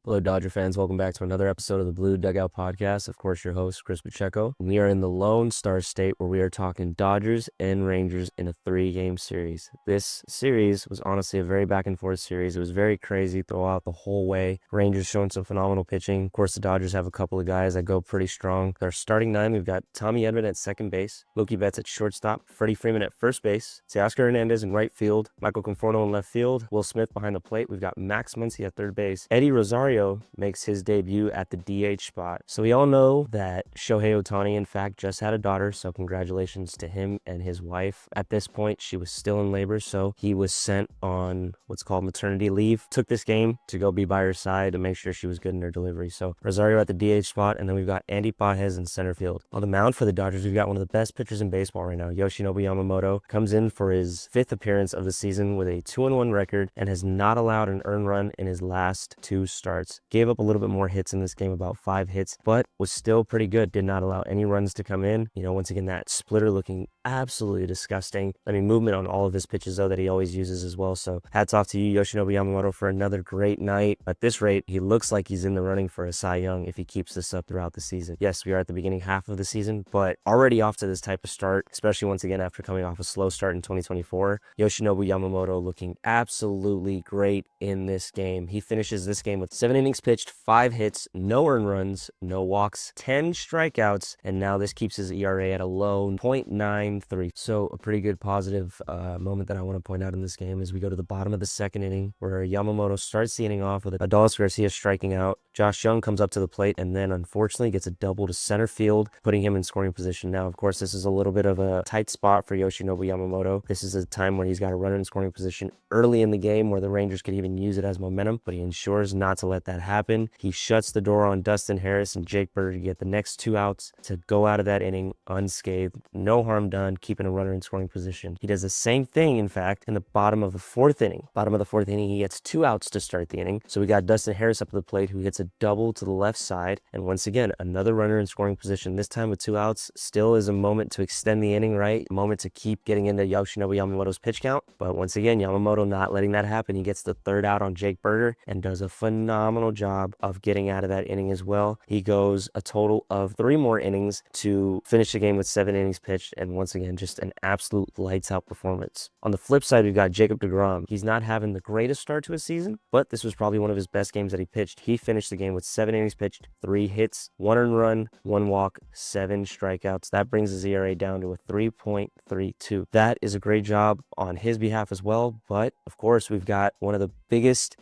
Hello, Dodger fans. Welcome back to another episode of the Blue Dugout Podcast. Of course, your host, Chris Pacheco. We are in the Lone Star State where we are talking Dodgers and Rangers in a 3-game series. This series was honestly a very back-and-forth series. It was very crazy throughout the whole way. Rangers showing some phenomenal pitching. Of course, the Dodgers have a couple of guys that go pretty strong. Their starting nine, we've got Tommy Edman at second base, Mookie Betts at shortstop, Freddie Freeman at first base, Teoscar Hernandez in right field, Michael Conforto in left field, Will Smith behind the plate. We've got Max Muncy at third base. Eddie Rosario makes his debut at the DH spot. So we all know that Shohei Ohtani, in fact, just had a daughter, so congratulations to him and his wife. At this point, she was still in labor, so he was sent on what's called maternity leave. Took this game to go be by her side to make sure she was good in her delivery. So Rosario at the DH spot, and then we've got Andy Pages in center field. On the mound for the Dodgers, we've got one of the best pitchers in baseball right now. Yoshinobu Yamamoto comes in for his 5th appearance of the season with a 2-1 record and has not allowed an earned run in his last 2 starts. Gave up a little bit more hits in this game, about 5 hits, but was still pretty good. Did not allow any runs to come in. Once again, that splitter looking absolutely disgusting. Movement on all of his pitches, though, that he always uses as well. So hats off to you, Yoshinobu Yamamoto, for another great night. At this rate, he looks like he's in the running for a Cy Young if he keeps this up throughout the season. Yes, we are at the beginning half of the season, but already off to this type of start, especially once again after coming off a slow start in 2024. Yoshinobu Yamamoto looking absolutely great in this game. He finishes this game with 7 innings pitched, 5 hits, no earned runs, no walks, 10 strikeouts, and now this keeps his ERA at a low 0.93. So a pretty good positive moment that I want to point out in this game is we go to the bottom of the second inning where Yamamoto starts the inning off with Adolis Garcia striking out. Josh Young comes up to the plate and then unfortunately gets a double to center field, putting him in scoring position. Now, of course, this is a little bit of a tight spot for Yoshinobu Yamamoto. This is a time when he's got a runner in scoring position early in the game where the Rangers could even use it as momentum, but he ensures not to let that happen. He shuts the door on Dustin Harris and Jake Burger to get the next 2 outs to go out of that inning unscathed. No harm done, keeping a runner in scoring position. He does the same thing, in fact, in the bottom of the 4th inning. Bottom of the 4th inning, he gets 2 outs to start the inning. So we got Dustin Harris up to the plate, who hits a double to the left side. And once again, another runner in scoring position, this time with 2 outs. Still is a moment to extend the inning, right? A moment to keep getting into Yoshinobu Yamamoto's pitch count. But once again, Yamamoto not letting that happen. He gets the 3rd out on Jake Burger and does a phenomenal job of getting out of that inning as well. He goes a total of 3 more innings to finish the game with 7 innings pitched, and once again, just an absolute lights out performance. On the flip side, we've got Jacob deGrom. He's not having the greatest start to his season, but this was probably one of his best games that he pitched. He finished the game with 7 innings pitched, 3 hits, 1 earned run, 1 walk, 7 strikeouts. That brings his ERA down to a 3.32. That is a great job on his behalf as well, but of course, we've got one of the biggest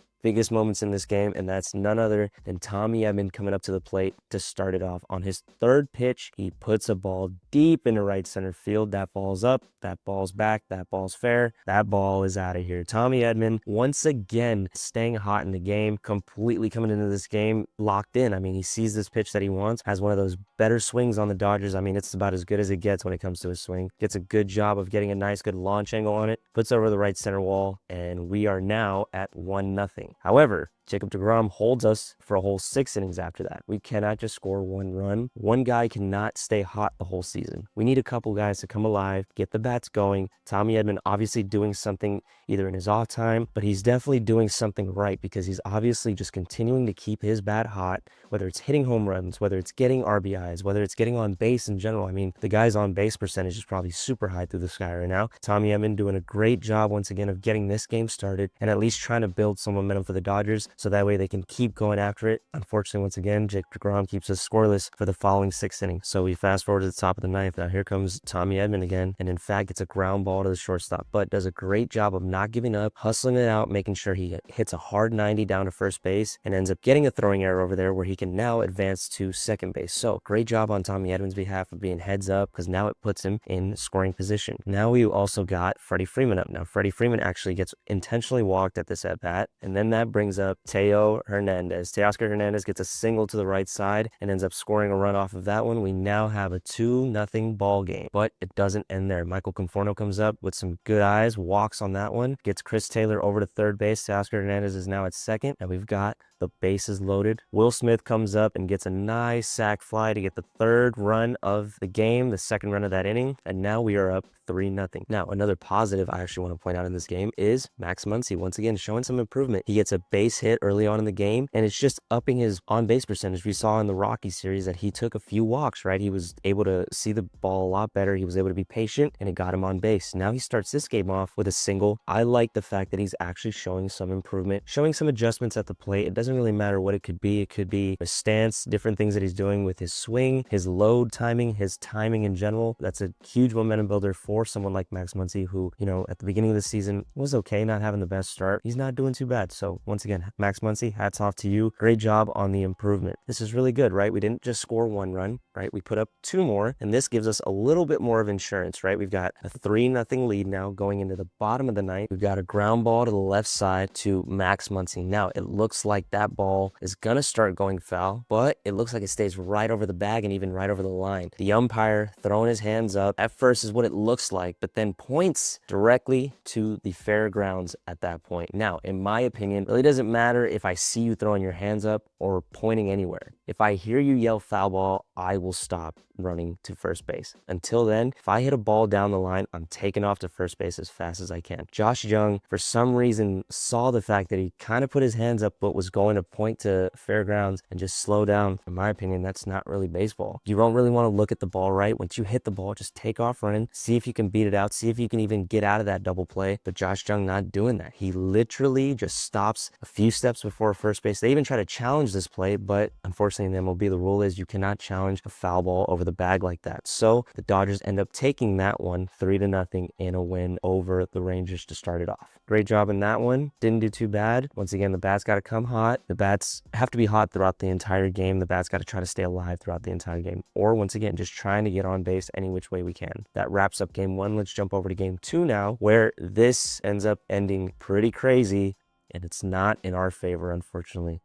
moments in this game, and that's none other than Tommy Edman coming up to the plate to start it off. On his 3rd pitch, he puts a ball deep into right center field. That ball's up, that ball's back, that ball's fair, that ball is out of here. Tommy Edman, once again, staying hot in the game, completely coming into this game locked in. He sees this pitch that he wants, has one of those better swings on the Dodgers. It's about as good as it gets when it comes to his swing. Gets a good job of getting a nice, good launch angle on it, puts over the right center wall, and we are now at 1-0. However, Jacob deGrom holds us for a whole 6 innings after that. We cannot just score 1 run. One guy cannot stay hot the whole season. We need a couple guys to come alive, get the bats going. Tommy Edman obviously doing something either in his off time, but he's definitely doing something right because he's obviously just continuing to keep his bat hot, whether it's hitting home runs, whether it's getting RBIs, whether it's getting on base in general. The guy's on base percentage is probably super high through the sky right now. Tommy Edman doing a great job once again of getting this game started and at least trying to build some momentum for the Dodgers so that way they can keep going after it. Unfortunately, once again, Jake deGrom keeps us scoreless for the following 6 innings. So we fast forward to the top of the 9th. Now here comes Tommy Edman again, and in fact, it's a ground ball to the shortstop, but does a great job of not giving up, hustling it out, making sure he hits a hard 90 down to first base, and ends up getting a throwing error over there where he can now advance to second base. So great job on Tommy Edman's behalf of being heads up because now it puts him in scoring position. Now we also got Freddie Freeman up. Now Freddie Freeman actually gets intentionally walked at this at bat, and then that brings up Teoscar Hernandez gets a single to the right side and ends up scoring a run off of that one. We now have a 2-0 ball game, but it doesn't end there. Michael Conforto comes up with some good eyes, walks on that one, gets Chris Taylor over to third base. Teoscar Hernandez is now at second, and we've got the bases loaded. Will Smith comes up and gets a nice sac fly to get the third run of the game, the second run of that inning, and now we are up 3-0. Now, another positive I actually want to point out in this game is Max Muncy, once again, showing some improvement. He gets a base hit early on in the game, and it's just upping his on-base percentage. We saw in the Rocky series that he took a few walks, right? He was able to see the ball a lot better. He was able to be patient, and it got him on base. Now he starts this game off with a single. I like the fact that he's actually showing some improvement, showing some adjustments at the plate. It doesn't really matter what it could be. It could be a stance, different things that he's doing with his swing, his load timing, his timing in general. That's a huge momentum builder for someone like Max Muncy, who, at the beginning of the season was okay, not having the best start. He's not doing too bad. So once again, Max Muncy, hats off to you. Great job on the improvement. This is really good, right? We didn't just score 1 run, right? We put up 2 more, and this gives us a little bit more of insurance, right? We've got a 3-0 lead now going into the bottom of the ninth. We've got a ground ball to the left side to Max Muncy. Now it looks like that ball is gonna start going foul, but it looks like it stays right over the bag and even right over the line. The umpire throwing his hands up at first is what it looks like, but then points directly to the fairgrounds at that point. Now, in my opinion, it really doesn't matter if I see you throwing your hands up or pointing anywhere. If I hear you yell foul ball, I will stop running to first base. Until then, if I hit a ball down the line, I'm taking off to first base as fast as I can. Josh Jung, for some reason, saw the fact that he kind of put his hands up but was going to point to fairgrounds and just slow down. In my opinion, that's not really baseball. You don't really want to look at the ball, right? Once you hit the ball, just take off running, see if you can beat it out, see if you can even get out of that double play. But Josh Jung not doing that. He literally just stops a few steps before first base. They even try to challenge this play, but unfortunately in the MLB, the rule is you cannot challenge a foul ball over the bag like that. So the Dodgers end up taking that one 3-0 in a win over the Rangers to start it off. Great job in that one. Didn't do too bad. Once again, the bats got to come hot. The bats have to be hot throughout the entire game. The bats got to try to stay alive throughout the entire game. Or once again, just trying to get on base any which way we can. That wraps up game 1. Let's jump over to game 2 now, where this ends up ending pretty crazy, and it's not in our favor, unfortunately.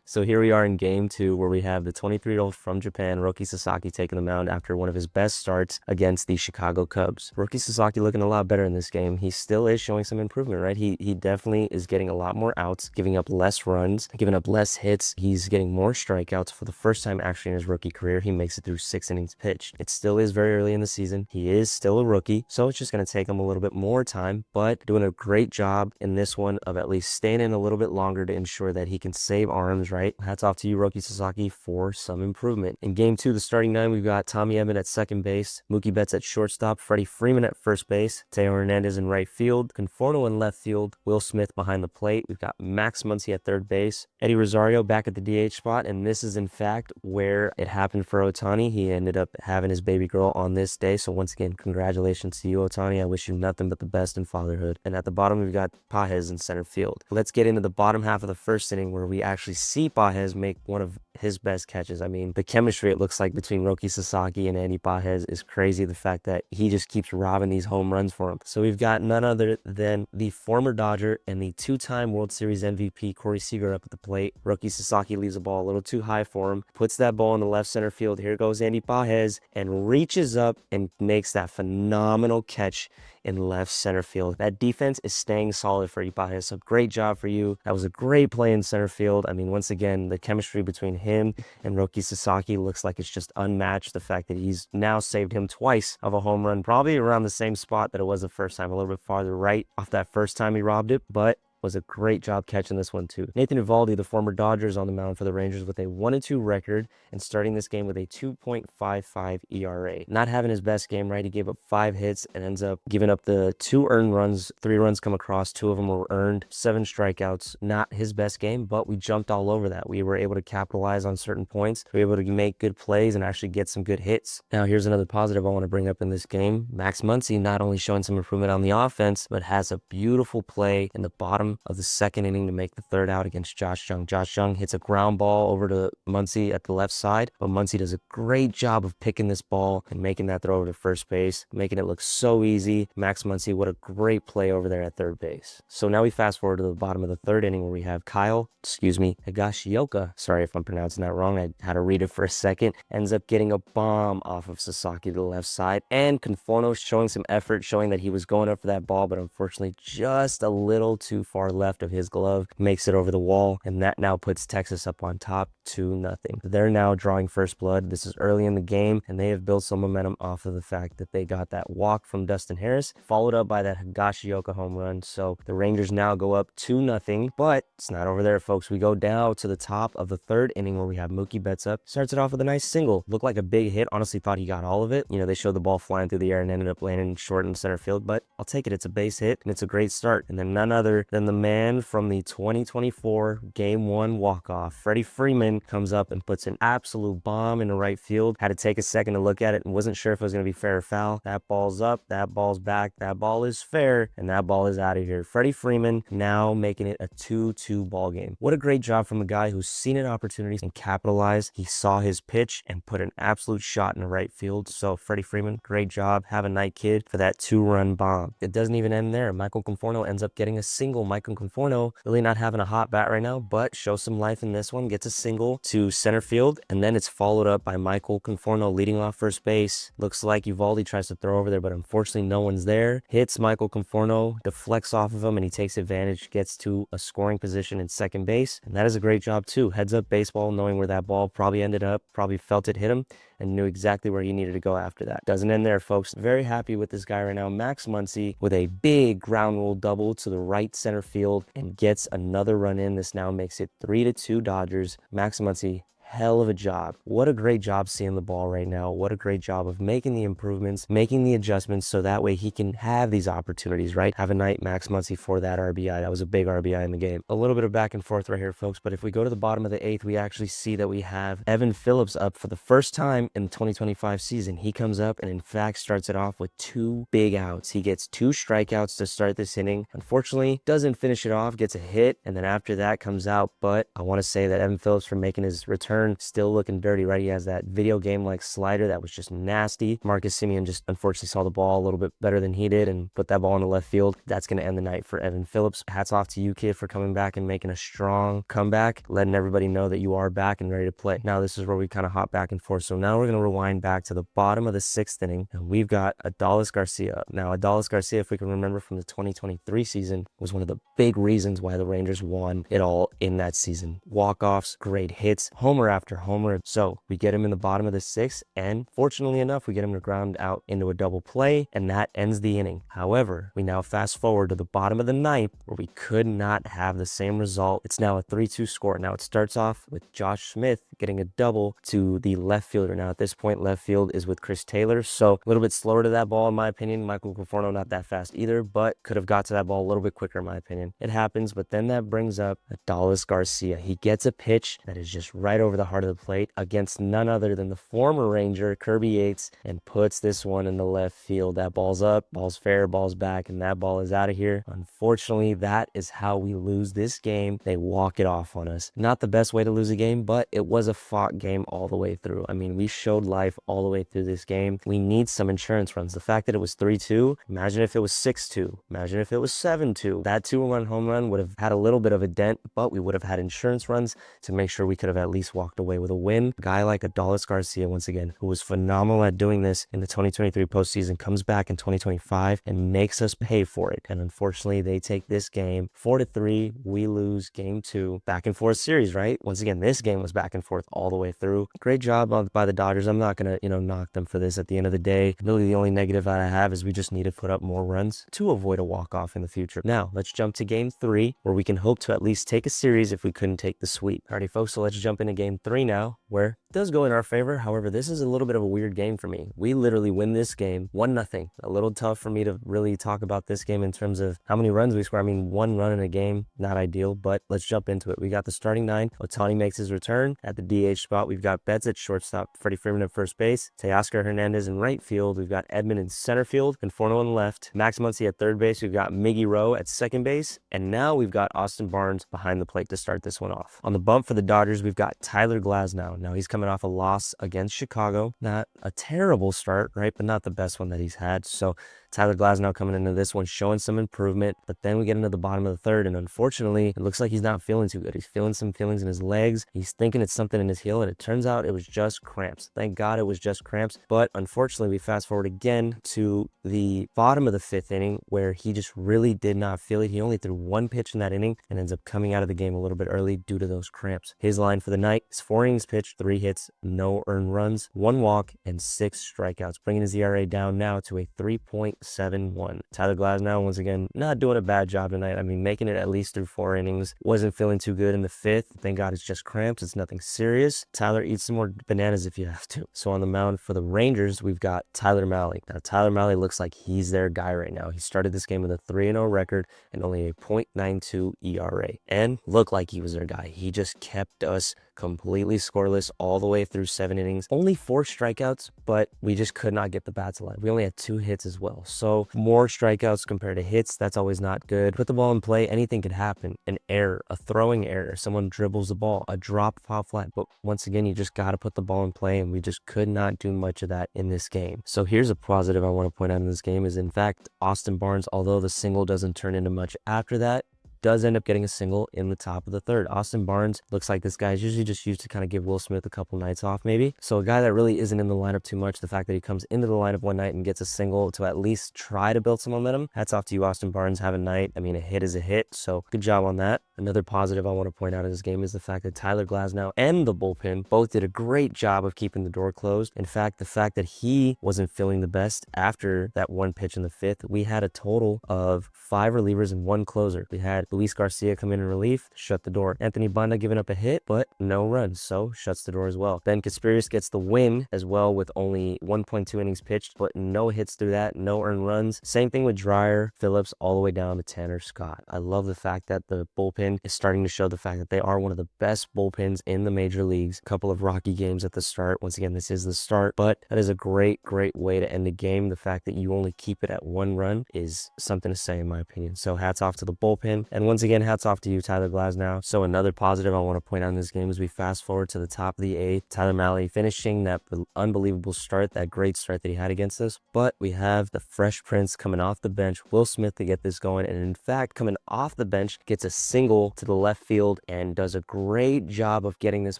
So here we are in game 2, where we have the 23-year-old from Japan, Roki Sasaki, taking the mound after one of his best starts against the Chicago Cubs. Roki Sasaki looking a lot better in this game. He still is showing some improvement, right? He definitely is getting a lot more outs, giving up less runs, giving up less hits. He's getting more strikeouts. For the first time actually in his rookie career, he makes it through 6 innings pitched. It still is very early in the season. He is still a rookie, so it's just going to take him a little bit more time, but doing a great job in this one of at least staying in a little bit longer to ensure that he can save arms, right? Hats off to you, Roki Sasaki, for some improvement. In game 2, the starting 9, we've got Tommy Emmett at second base, Mookie Betts at shortstop, Freddie Freeman at first base, Teo Hernandez in right field, Conforto in left field, Will Smith behind the plate. We've got Max Muncy at third base, Eddie Rosario back at the DH spot, and this is in fact where it happened for Ohtani. He ended up having his baby girl on this day, so once again, congratulations to you, Ohtani. I wish you nothing but the best in fatherhood. And at the bottom, we've got Pages in center field. Let's get into the bottom half of the first inning, where we actually see Pages make one of his best catches. I mean, the chemistry it looks like between Roki Sasaki and Andy Pages is crazy. The fact that he just keeps robbing these home runs for him. So we've got none other than the former Dodger and the 2-time World Series MVP Corey Seager up at the plate. Roki Sasaki leaves the ball a little too high for him, puts that ball in the left center field. Here goes Andy Pages and reaches up and makes that phenomenal catch in left center field. That defense is staying solid for Pages, so great job for you. That was a great play in center field. I mean, once again, the chemistry between him and Roki Sasaki looks like it's just unmatched. The fact that he's now saved him twice of a home run, probably around the same spot that it was the first time, a little bit farther right off that first time he robbed it, but was a great job catching this one too. Nathan Eovaldi, the former Dodger, is on the mound for the Rangers with a 1-2 record and starting this game with a 2.55 ERA. Not having his best game, right? He gave up 5 hits and ends up giving up the 2 earned runs. 3 runs come across, 2 of them were earned, 7 strikeouts. Not his best game, but we jumped all over that. We were able to capitalize on certain points. We were able to make good plays and actually get some good hits. Now here's another positive I want to bring up in this game. Max Muncy not only showing some improvement on the offense, but has a beautiful play in the bottom of the second inning to make the third out against Josh Jung. Josh Jung hits a ground ball over to Muncy at the left side, but Muncy does a great job of picking this ball and making that throw over to first base, making it look so easy. Max Muncy, what a great play over there at third base. So now we fast forward to the bottom of the third inning, where we have Higashioka, sorry if I'm pronouncing that wrong, I had to read it for a second, ends up getting a bomb off of Sasaki to the left side, and Conforto showing some effort, showing that he was going up for that ball, but unfortunately just a little too far far left of his glove, makes it over the wall, and that now puts Texas up on top 2-0. They're now drawing first blood. This is early in the game, and they have built some momentum off of the fact that they got that walk from Dustin Harris, followed up by that Higashioka home run. So the Rangers now go up 2-0, but it's not over there, folks. We go down to the top of the third inning where we have Mookie Betts up. Starts it off with a nice single. Looked like a big hit. Honestly thought he got all of it. They showed the ball flying through the air and ended up landing short in center field, but I'll take it. It's a base hit, and it's a great start. And then none other than the man from the 2024 Game 1 walk-off, Freddie Freeman, comes up and puts an absolute bomb in the right field. Had to take a second to look at it and wasn't sure if it was going to be fair or foul. That ball's up, that ball's back, that ball is fair, and that ball is out of here. Freddie Freeman now making it a 2-2 ball game. What a great job from a guy who's seen an opportunity and capitalized. He saw his pitch and put an absolute shot in the right field. So Freddie Freeman, great job. Have a night, kid, for that 2-run bomb. It doesn't even end there. Michael Conforto ends up getting a single. Michael Conforto really not having a hot bat right now, but shows some life in this one. Gets a single to center field, and then it's followed up by Michael Conforto leading off first base. Looks like Uvalde tries to throw over there, but unfortunately no one's there. Hits Michael Conforto, deflects off of him, and he takes advantage, gets to a scoring position in second base, and that is a great job too. Heads up baseball, knowing where that ball probably ended up, probably felt it hit him, and knew exactly where he needed to go after that. Doesn't end there, folks. Very happy with this guy right now. Max Muncy with a big ground rule double to the right center field and gets another run in. This now makes it 3-2 Dodgers. Max Muncy, hell of a job. What a great job seeing the ball right now. What a great job of making the improvements, making the adjustments so that way he can have these opportunities, right? Have a night, Max Muncy, for that RBI. That was a big RBI in the game. A little bit of back and forth right here, folks, but if we go to the bottom of the eighth, we actually see that we have Evan Phillips up for the first time in the 2025 season. He comes up and in fact starts it off with 2 big outs. He gets 2 strikeouts to start this inning. Unfortunately, doesn't finish it off, gets a hit, and then after that comes out, but I want to say that Evan Phillips, for making his return, still looking dirty, right? He has that video game like slider that was just nasty. Marcus Semien just unfortunately saw the ball a little bit better than he did and put that ball in the left field. That's going to end the night for Evan Phillips. Hats off to you, kid, for coming back and making a strong comeback, letting everybody know that you are back and ready to play. Now this is where we kind of hop back and forth. So now we're going to rewind back to the bottom of the 6th inning, and we've got Adolis Garcia. Now Adolis Garcia, if we can remember from the 2023 season, was one of the big reasons why the Rangers won it all in that season. Walk-offs, great hits, homer after homer. So we get him in the bottom of the 6th, and fortunately enough, we get him to ground out into a double play, and that ends the inning. However, we now fast forward to the bottom of the 9th, where we could not have the same result. It's now a 3-2 score. Now it starts off with Josh Smith getting a double to the left fielder. Now at this point, left field is with Chris Taylor, so a little bit slower to that ball in my opinion. Michael Conforto not that fast either, but could have got to that ball a little bit quicker in my opinion. It happens, but then that brings up Adolis Garcia. He gets a pitch that is just right over the heart of the plate against none other than the former Ranger, Kirby Yates, and puts this one in the left field. That ball's up, ball's fair, ball's back, and that ball is out of here. Unfortunately, that is how we lose this game. They walk it off on us. Not the best way to lose a game, but it was a fought game all the way through. I mean, we showed life all the way through this game. We need some insurance runs. The fact that it was 3-2, imagine if it was 6-2. Imagine if it was 7-2. That 2-run home run would have had a little bit of a dent, but we would have had insurance runs to make sure we could have at least walked away with a win. A guy like Adolis Garcia, once again, who was phenomenal at doing this in the 2023 postseason, comes back in 2025 and makes us pay for it. And unfortunately, they take this game 4-3. We lose game 2. Back and forth series, right? Once again, this game was back and forth all the way through. Great job by the Dodgers. I'm not going to, knock them for this at the end of the day. Really, the only negative that I have is we just need to put up more runs to avoid a walk-off in the future. Now, let's jump to game 3, where we can hope to at least take a series if we couldn't take the sweep. Alrighty, folks, so let's jump into game 3 now, where it does go in our favor. However, this is a little bit of a weird game for me. We literally win this game 1-0. A little tough for me to really talk about this game in terms of how many runs we score. I mean, 1 run in a game, not ideal, but let's jump into it. We got the starting 9. Ohtani makes his return. At the DH spot, we've got Betts at shortstop, Freddie Freeman at first base, Teoscar Hernandez in right field, we've got Edman in center field, Conforto on left, Max Muncy at third base, we've got Miggy Rowe at second base, and now we've got Austin Barnes behind the plate to start this one off. On the bump for the Dodgers, we've got Tyler Tyler Glasnow. Now, he's coming off a loss against Chicago. Not a terrible start, right? But not the best one that he's had. So Tyler Glasnow coming into this one, showing some improvement, but then we get into the bottom of the third, and unfortunately, it looks like he's not feeling too good. He's feeling some feelings in his legs. He's thinking it's something in his heel, and it turns out it was just cramps. Thank God it was just cramps, but unfortunately, we fast forward again to the bottom of the fifth inning, where he just really did not feel it. He only threw one pitch in that inning, and ends up coming out of the game a little bit early due to those cramps. His line for the night is 4 innings pitched, 3 hits, no earned runs, 1 walk, and 6 strikeouts, bringing his ERA down now to a 3.71. Tyler Glasnow, once again, not doing a bad job tonight. I mean, making it at least through 4 innings. Wasn't feeling too good in the fifth. Thank God it's just cramps. It's nothing serious. Tyler, eat some more bananas if you have to. So on the mound for the Rangers, we've got Tyler Mahle. Now, Tyler Mahle looks like he's their guy right now. He started this game with a 3-0 record and only a .92 ERA. And looked like he was their guy. He just kept us completely scoreless all the way through 7 innings. Only 4 strikeouts, but we just could not get the bats alive. We only had 2 hits as well. So more strikeouts compared to hits, that's always not good. Put the ball in play, anything could happen. An error, a throwing error, someone dribbles the ball, a drop foul flat. But once again, you just got to put the ball in play, and we just could not do much of that in this game. So here's a positive I want to point out in this game is, in fact, Austin Barnes, although the single doesn't turn into much after that, does end up getting a single in the top of the third. Austin Barnes looks like this guy is usually just used to kind of give Will Smith a couple nights off maybe. So a guy that really isn't in the lineup too much, the fact that he comes into the lineup one night and gets a single to at least try to build some momentum, hats off to you, Austin Barnes. Have a night. I mean, a hit is a hit, so good job on that. Another positive I want to point out in this game is the fact that Tyler Glasnow and the bullpen both did a great job of keeping the door closed. In fact, the fact that he wasn't feeling the best after that one pitch in the fifth, we had a total of 5 relievers and 1 closer. We had Luis Garcia come in relief, shut the door. Anthony Banda giving up a hit, but no runs, so shuts the door as well. Ben Kasperius gets the win as well with only 1.2 innings pitched, but no hits through that, no earned runs. Same thing with Dreyer, Phillips, all the way down to Tanner Scott. I love the fact that the bullpen is starting to show the fact that they are one of the best bullpens in the major leagues. A couple of rocky games at the start. Once again, this is the start, but that is a great way to end the game. The fact that you only keep it at 1 run is something to say in my opinion. So hats off to the bullpen. And once again, hats off to you, Tyler Glasnow. So another positive I want to point out in this game is we fast forward to the top of the 8th. Tyler Mahle finishing that unbelievable start, that great start that he had against us. But we have the Fresh Prince coming off the bench, Will Smith, to get this going. And in fact, coming off the bench, gets a single to the left field and does a great job of getting this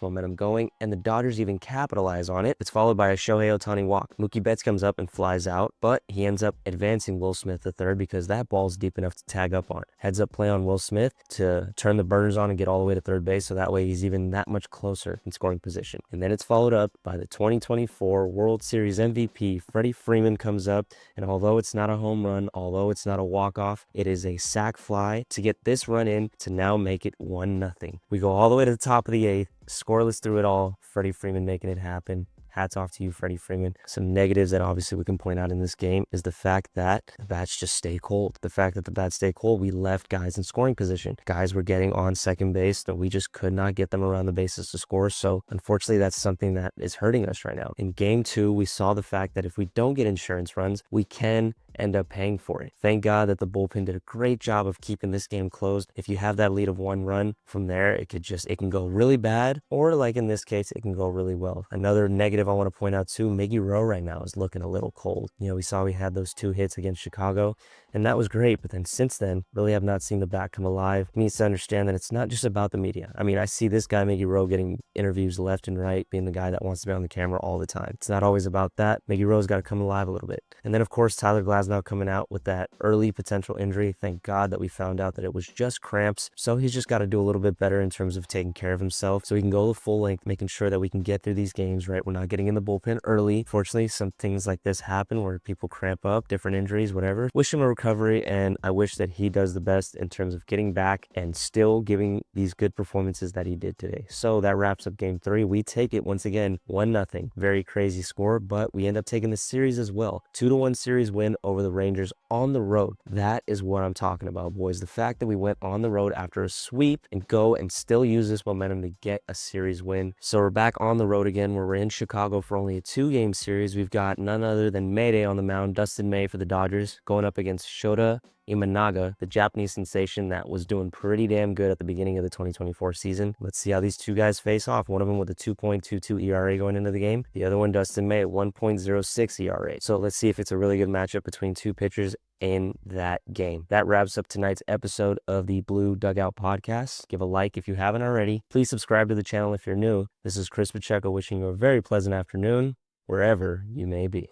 momentum going. And the Dodgers even capitalize on it. It's followed by a Shohei Ohtani walk. Mookie Betts comes up and flies out, but he ends up advancing Will Smith to third because that ball's deep enough to tag up on. Heads up play on Will Smith to turn the burners on and get all the way to third base, so that way he's even that much closer in scoring position. And then it's followed up by the 2024 World Series MVP, Freddie Freeman, comes up, and although it's not a home run, although it's not a walk-off, it is a sac fly to get this run in to now make it 1-0. We go all the way to the top of the 8th, scoreless through it all, Freddie Freeman making it happen. Hats off to you, Freddie Freeman. Some negatives that obviously we can point out in this game is the fact that the bats just stay cold. The fact that the bats stay cold, we left guys in scoring position. Guys were getting on second base, but we just could not get them around the bases to score. So unfortunately, that's something that is hurting us right now. In game 2, we saw the fact that if we don't get insurance runs, we can end up paying for it. Thank God that the bullpen did a great job of keeping this game closed. If you have that lead of 1 run, from there, it can go really bad, or like in this case, it can go really well. Another negative I want to point out too, Miggy Rowe right now is looking a little cold. You know, we saw we had those 2 hits against Chicago, and that was great, but then since then, really have not seen the bat come alive. He needs to understand that it's not just about the media. I mean, I see this guy, Miggy Rowe, getting interviews left and right, being the guy that wants to be on the camera all the time. It's not always about that. Miggy Rowe's got to come alive a little bit. And then, of course, Tyler Glasnow coming out with that early potential injury. Thank God that we found out that it was just cramps. So he's just got to do a little bit better in terms of taking care of himself so he can go the full length, making sure that we can get through these games, right? We're not getting in the bullpen early. Fortunately, some things like this happen where people cramp up, different injuries, whatever. Wish him a recovery, and I wish that he does the best in terms of getting back and still giving these good performances that he did today. So that wraps up game 3. We take it once again, 1-0. Very crazy score, but we end up taking the series as well. 2-1 series win over the Rangers on the road. That is what I'm talking about, boys. The fact that we went on the road after a sweep and go and still use this momentum to get a series win. So we're back on the road again, where we're in Chicago for only a 2-game series. We've got none other than Mayday on the mound, Dustin May for the Dodgers, going up against against Shota Imanaga, the Japanese sensation that was doing pretty damn good at the beginning of the 2024 season. Let's see how these two guys face off. One of them with a 2.22 ERA going into the game. The other one, Dustin May, at 1.06 ERA. So let's see if it's a really good matchup between two pitchers in that game. That wraps up tonight's episode of the Blue Dugout Podcast. Give a like if you haven't already. Please subscribe to the channel if you're new. This is Chris Pacheco wishing you a very pleasant afternoon, wherever you may be.